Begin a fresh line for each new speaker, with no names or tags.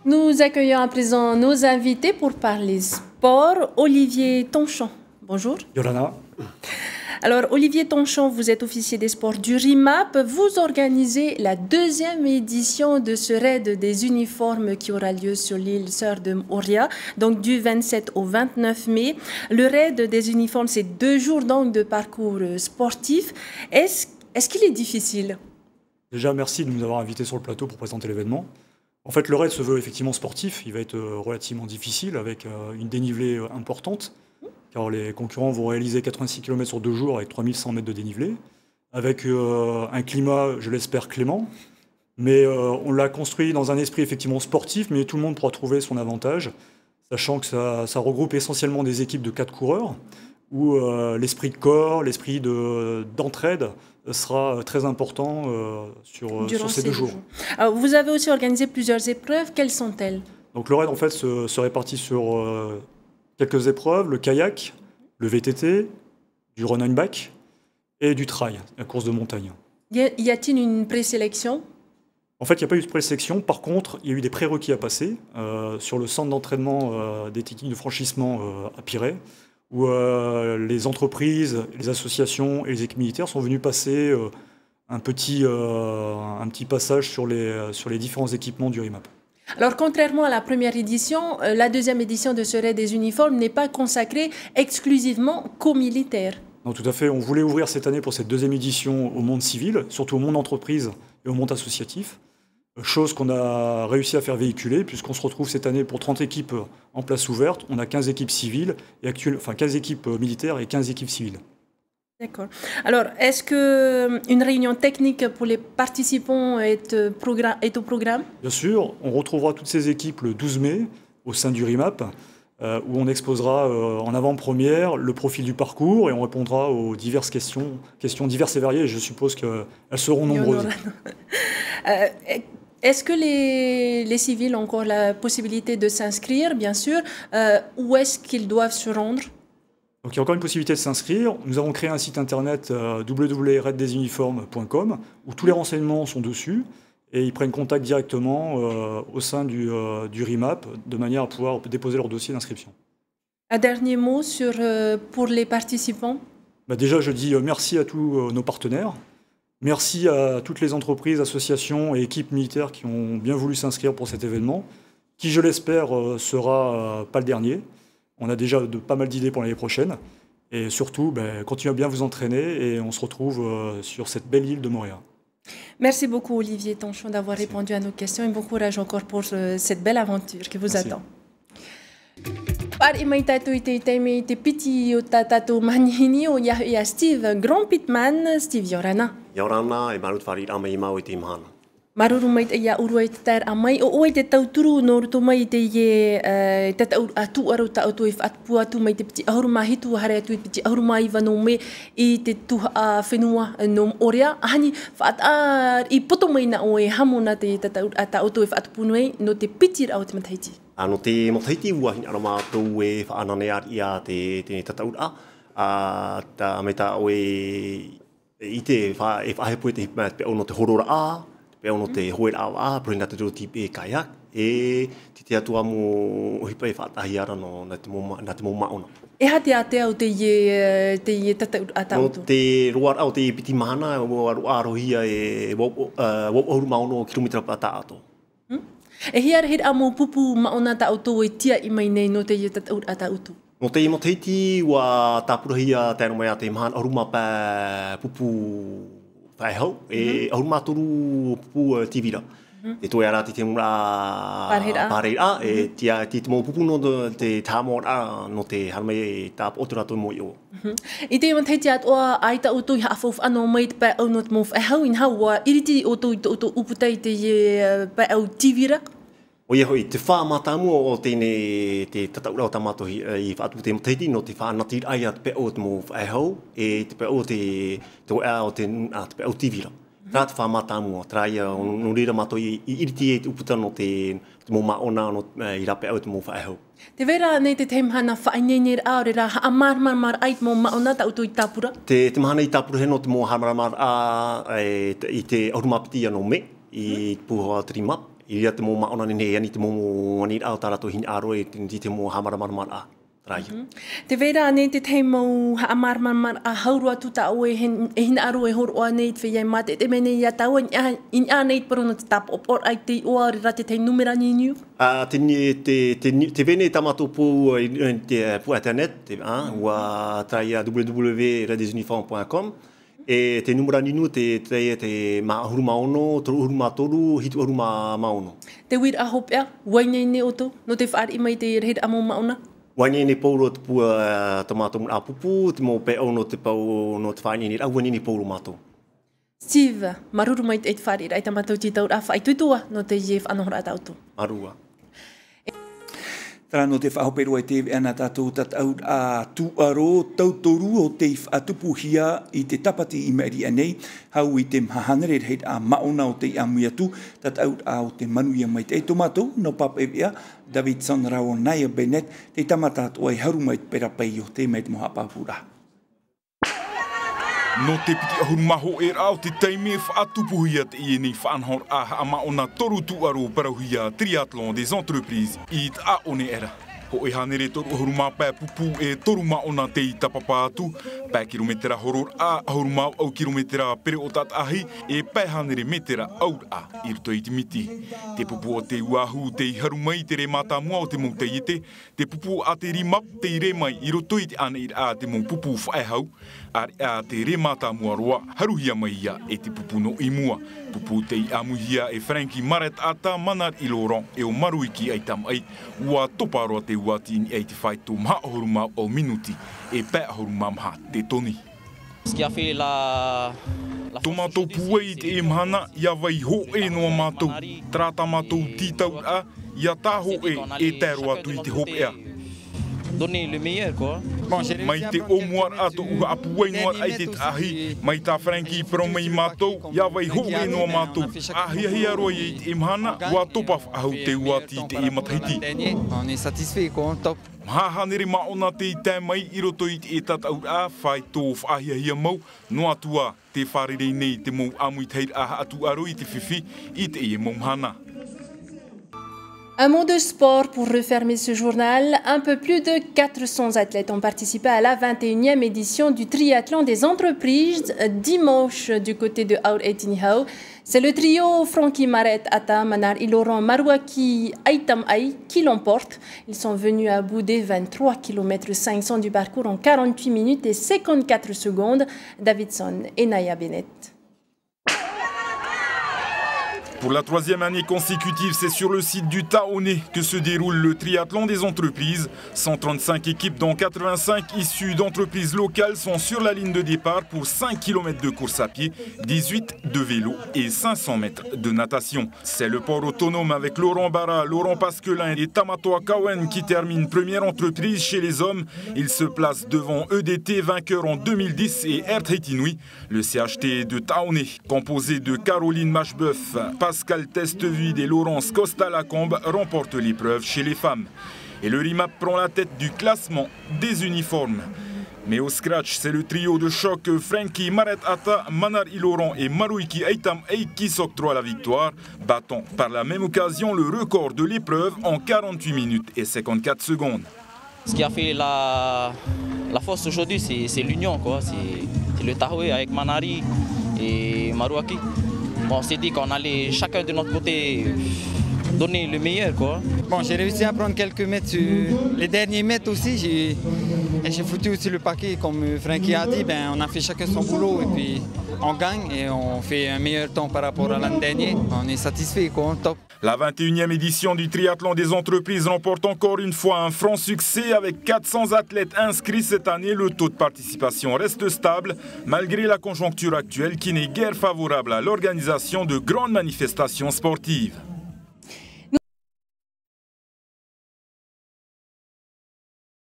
Nous accueillons à présent nos invités pour parler sport. Olivier Tonchon, bonjour.
Yorana.
Alors, Olivier Tonchon, vous êtes officier des sports du RIMAP. Vous organisez la deuxième édition de ce raid des uniformes qui aura lieu sur l'île Sœur de Mooria, donc du 27 au 29 mai. Le raid des uniformes, c'est 2 jours donc de parcours sportif. Est-ce qu'il est difficile?
Déjà, merci de nous avoir invités sur le plateau pour présenter l'événement. En fait, le raid se veut effectivement sportif. Il va être relativement difficile avec une dénivelée importante, car les concurrents vont réaliser 86 km sur 2 jours avec 3100 mètres de dénivelé, avec un climat, je l'espère, clément. Mais on l'a construit dans un esprit effectivement sportif, mais tout le monde pourra trouver son avantage, sachant que ça regroupe essentiellement des équipes de 4 coureurs, où l'esprit de corps, l'esprit d'entraide sera très important sur ces 2 jours.
Alors, vous avez aussi organisé plusieurs épreuves. Quelles sont-elles?
Donc le raid en fait se répartit sur quelques épreuves, le kayak, le VTT, du run and bike et du trail, la course de montagne.
Y a-t-il une présélection?
En fait, il n'y a pas eu de présélection. Par contre, il y a eu des prérequis à passer sur le centre d'entraînement des techniques de franchissement à Pirée, où les entreprises, les associations et les équipes militaires sont venus passer un petit passage sur les différents équipements du RIMAP.
Alors, contrairement à la première édition, la deuxième édition de ce raid des uniformes n'est pas consacrée exclusivement qu'aux militaires.
Non, tout à fait. On voulait ouvrir cette année pour cette deuxième édition au monde civil, surtout au monde entreprise et au monde associatif. Chose qu'on a réussi à faire véhiculer, puisqu'on se retrouve cette année pour 30 équipes en place ouverte. On a 15 équipes civiles, 15 équipes militaires et 15 équipes civiles.
D'accord. Alors, est-ce qu'une réunion technique pour les participants est au programme?
Bien sûr, on retrouvera toutes ces équipes le 12 mai au sein du RIMAP, où on exposera en avant-première le profil du parcours et on répondra aux diverses questions diverses et variées. Et je suppose qu'elles seront nombreuses.
Est-ce que les civils ont encore la possibilité de s'inscrire, bien sûr? Où est-ce qu'ils doivent se rendre?
Donc il y a encore une possibilité de s'inscrire. Nous avons créé un site internet www.raiddesuniformes.com où tous les renseignements sont dessus et ils prennent contact directement au sein du RIMAP de manière à pouvoir déposer leur dossier d'inscription.
Un dernier mot pour les participants?
Déjà, je dis merci à tous nos partenaires. Merci à toutes les entreprises, associations et équipes militaires qui ont bien voulu s'inscrire pour cet événement, qui, je l'espère, sera pas le dernier. On a déjà pas mal d'idées pour l'année prochaine. Et surtout, continuez à bien vous entraîner et on se retrouve sur cette belle île de Mooria.
Merci beaucoup Olivier Tonchon d'avoir répondu à nos questions et bon courage encore pour cette belle aventure qui vous attend. Steve Grand Pitman, Steve Yorana.
Yorana e marut farid ama ima o te imahana.
Maruru mai te ia urua i te tair a mai. O oi te tauturu no ruto mai te ie te atu aru ta auto i whaatpu atu mai te piti ahuru mahitu hare atu i piti ahuru mai wano me i te tuha a whenua no orea. Ahani whaat i poto mai na o e hamona te ta auto i whaatpu noi no te piti rao te mataiti.
No te mataiti ua hina ara mātou e whaanane ar ia te tataura. Ta meta o i te whahepo e te hipmat pe ono te horora a. Pe ono te hoe a prena te roti pe kayak e te atua mo hipa e whaatahi ara no na te mo maona.
E hate a te au te ie tata atautu?
No te roar au te piti mahana o arohia e wapauru maono kilometra pa ta ato.
E hiara hira a mo pupu maona ta auto e tia i mai nei no te ie tata atautu?
No te imoteiti wa tapurahia tēnā mai a te mahana aruma pa pupu whaehau, e ahuruma toru pupu tivira. E toi ara te mura pareira, e tia te mo pupu no te tāmora no te haramai e tāp oturato mo i o.
I te iman teiti atoa aita utu i haafof ano mai te pai au no te mo whaehau in haua, iriti o to uputai te pai au tivira?
O ia hoi, te whaamatamu o tēne te tataura o tamato i whaatu te mteiti no te whaanatiri ai a te pe o te mo whaehau e te pe o te oea o te pe o tivira. Rā te whaamatamu o traia no rira mato i iriti e te uputa no te mo maona i rā pe o te mo whaehau.
Te vera nei te teimhana whainenir aore rā haa marmarmar ai te mo maona ta utu i tāpura?
Te mahana i tāpura he no te mo marmarmar a i te aurumapiti anō me i puhoa te rimap. I ria te mō maona ni ani te mō ani au tārato hin aro e te mō hamaramarmar a.
Te veira ane te teimau haamarmarmar a haurua tuta au e hin aro e horo ane te wheiai mate. Te mene ia tau in ane te parono te tap opor ai te oa rira te numera ni niu?
Te vene tamato pu internet, ua trai a www.redesuniform.com e te numera ni niu te maahuru maono, toru huru matoru, hitu huru maono.
Te wir a hopea, wainei ne oto, no te whaari mai te rehed amo maona?
Waini ni paulo te pua tomato a pupu, te mo pe ono te pau no te whaini ni awani ni paulo mato.
Steve, maruru mai te whaari rai tamatau ti tau rafa i tuitua no te jef anohora tautu.
Marua.
Tara no te whahopero e tewe ana tātou tatau a tuaro tautoru o te whatupuhia i te tapati i meri anei, hau i te mhahanere heit a maona o te amuiatu, tatau a o te manuia mai te tomato, no papewea, Davidson Rao Naya Bennett, te tamatat o e haru mai te perapei o te mei te moha pāpura.
No te piti ahuru maho e rao te teime whaatupuhia te ienei whaanhor a maona toru tuaro parauhia triathlon des entreprises i te aone era. Ho e hanere toru ahuru mapea pupu e toru maona te i tapapa atu, pē kilometera horor a ahuru mau au kilometera pere o tat ahi e pē hanere metera aur a i ruto i te miti. Te pupu o te uahu te i haru mai te re mata mua o te mou te ite, te pupu a te rimap te i re mai i roto i te ane i a te mou pupu whaehau, ar a te re mata mua roa haruhia mai ia e te pupu no i mua. Pupu te i amuhia e Frankie Maret ata manar i Laurent e o maruiki ai tam ai, ua toparoa te uati ni ai te whai tō maha ahoru mau au minuti e pē ahoru mamha te toni. Tomato puei te e mhana, ia vai ho e noa mātou, trata mātou titau a, ia tā ho e tēro atu i te hop ea.
Donner le meilleur, quoi.
Bon, mai te omuar ato ua apuai noar ai te ahi, mai tā Frankie promei mātou, ia vai ho e noa mātou. Ahia roi e te imhana, ua topaf ahau te uati te e matahiti.
On est satisfait, quoi, top.
Mahanere maona te i tē mai i roto i te e tatau a, whai tō whaahia mau, no atua te wharerei nei te mou amui teir aha atu aro i te whiwhi i te e mou mhana.
Un mot de sport pour refermer ce journal. Un peu plus de 400 athlètes ont participé à la 21e édition du triathlon des entreprises dimanche du côté de Aur Etinihau. C'est le trio Frankie Maret, Ata, Manar et Laurent Marouaki Aitam Ai qui l'emporte. Ils sont venus à bout des 23 km 500 du parcours en 48 minutes et 54 secondes. Davidson et Naya Bennett.
Pour la troisième année consécutive, c'est sur le site du Taoné que se déroule le triathlon des entreprises. 135 équipes, dont 85 issues d'entreprises locales, sont sur la ligne de départ pour 5 km de course à pied, 18 de vélo et 500 mètres de natation. C'est le port autonome avec Laurent Barra, Laurent Pasquelin et Tamatoa Kawen qui termine première entreprise chez les hommes. Ils se placent devant EDT, vainqueur en 2010, et Ertretinui, le CHT de Taoné, composé de Caroline Machbeuf, Pascal Testevide et Laurence Costa-Lacombe remportent l'épreuve chez les femmes. Et le RIMAP prend la tête du classement des uniformes. Mais au scratch, c'est le trio de choc Frankie Maret Ata, Manar Laurent et Maruiki Aitam Ai qui s'octroie la victoire, battant par la même occasion le record de l'épreuve en 48 minutes et 54 secondes.
Ce qui a fait la force aujourd'hui, c'est l'union, quoi. C'est le Tahoe avec Manari et Maruaki. Bon, on s'est dit qu'on allait chacun de notre côté donner le meilleur, quoi.
Bon, j'ai réussi à prendre quelques mètres sur les derniers mètres aussi. J'ai foutu aussi le paquet, comme Frankie a dit, ben, on a fait chacun son boulot et puis on gagne et on fait un meilleur temps par rapport à l'an dernier. On est satisfait, quoi, top.
La 21e édition du triathlon des entreprises remporte encore une fois un franc succès avec 400 athlètes inscrits cette année. Le taux de participation reste stable malgré la conjoncture actuelle qui n'est guère favorable à l'organisation de grandes manifestations sportives.